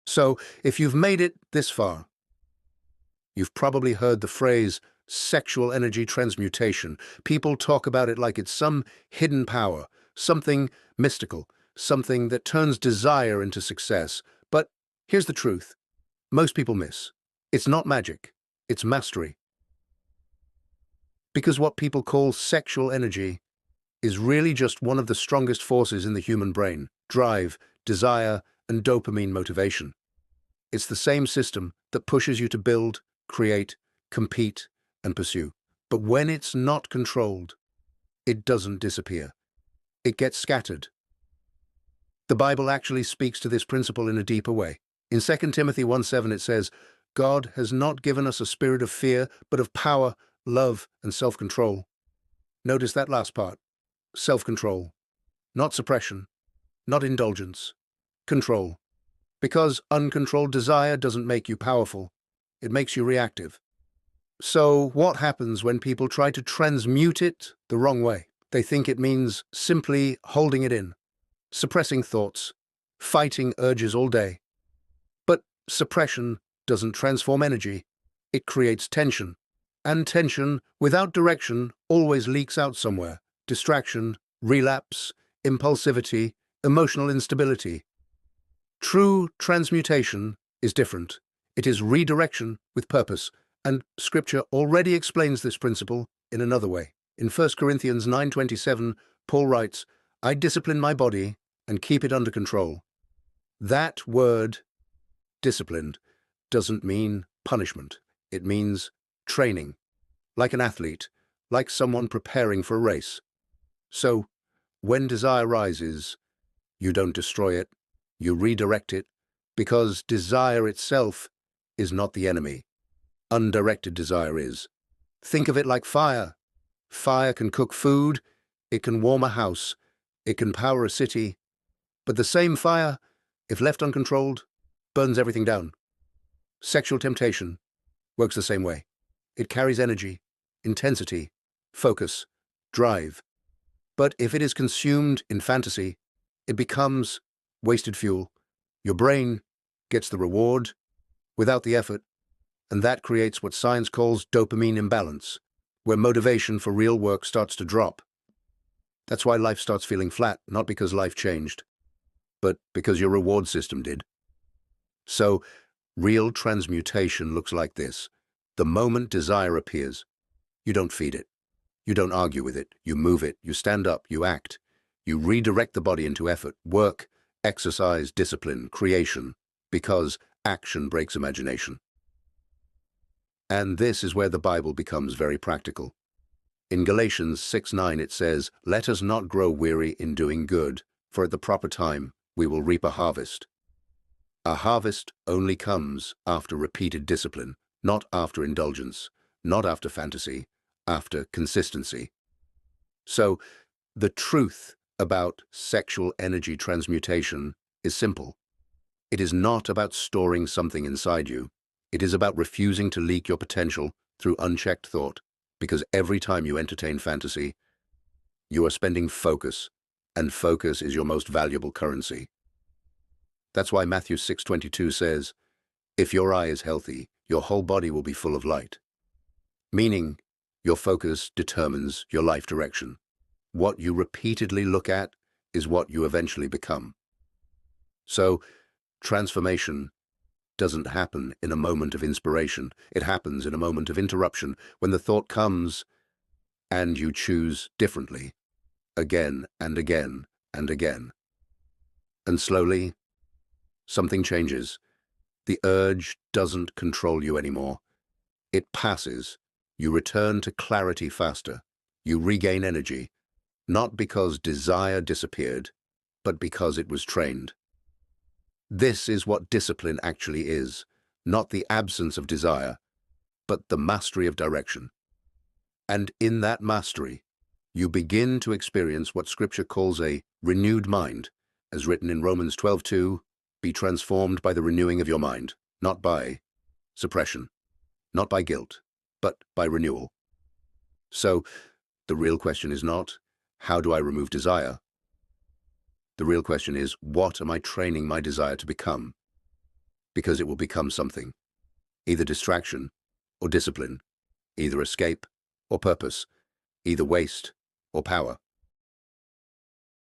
So, if you've made it this far, you've probably heard the phrase sexual energy transmutation. People talk about it like it's some hidden power, something mystical, something that turns desire into success. But here's the truth. Most people miss. It's not magic. It's mastery. Because what people call sexual energy is really just one of the strongest forces in the human brain: drive, desire, and dopamine motivation. It's the same system that pushes you to build, create, compete, and pursue. But when it's not controlled, it doesn't disappear. It gets scattered. The Bible actually speaks to this principle in a deeper way. In 2 Timothy 1:7 it says, "God has not given us a spirit of fear, but of power, love, and self-control." Notice that last part. Self-control. Not suppression. Not indulgence. Control. Because uncontrolled desire doesn't make you powerful. It makes you reactive. So what happens when people try to transmute it the wrong way? They think it means simply holding it in, suppressing thoughts, fighting urges all day. But suppression doesn't transform energy. It creates tension. And tension, without direction, always leaks out somewhere. Distraction, relapse, impulsivity, emotional instability. True transmutation is different. It is redirection with purpose, and Scripture already explains this principle in another way. In 1 Corinthians 9:27, Paul writes, "I discipline my body and keep it under control." That word, disciplined, doesn't mean punishment. It means training, like an athlete, like someone preparing for a race. So, when desire rises, you don't destroy it, you redirect it, because desire itself is not the enemy. Undirected desire is. Think of it like fire. Fire can cook food, it can warm a house, it can power a city, but the same fire, if left uncontrolled, burns everything down. Sexual temptation works the same way. It carries energy, intensity, focus, drive. But if it is consumed in fantasy, it becomes wasted fuel. Your brain gets the reward without the effort, and that creates what science calls dopamine imbalance, where motivation for real work starts to drop. That's why life starts feeling flat, not because life changed, but because your reward system did. So, real transmutation looks like this. The moment desire appears, you don't feed it. You don't argue with it. You move it. You stand up. You act. You redirect the body into effort, work, exercise, discipline, creation, because action breaks imagination. And this is where the Bible becomes very practical. In Galatians 6:9 it says, "Let us not grow weary in doing good, for at the proper time we will reap a harvest." A harvest only comes after repeated discipline, not after indulgence, not after fantasy, after consistency. So, the truth about sexual energy transmutation is simple. It is not about storing something inside you. It is about refusing to leak your potential through unchecked thought, because every time you entertain fantasy, you are spending focus, and focus is your most valuable currency. That's why Matthew 6:22 says, "If your eye is healthy, your whole body will be full of light." Meaning, your focus determines your life direction. What you repeatedly look at is what you eventually become. So, transformation doesn't happen in a moment of inspiration. It happens in a moment of interruption, when the thought comes and you choose differently, again and again and again. And slowly, something changes. The urge doesn't control you anymore. It passes. You return to clarity faster. You regain energy, not because desire disappeared, but because it was trained. This is what discipline actually is, not the absence of desire, but the mastery of direction. And in that mastery, you begin to experience what Scripture calls a renewed mind, as written in Romans 12:2, "Be transformed by the renewing of your mind," not by suppression, not by guilt, but by renewal. So, the real question is not, how do I remove desire? The real question is, what am I training my desire to become? because it will become something, either distraction or discipline, either escape or purpose, either waste or power.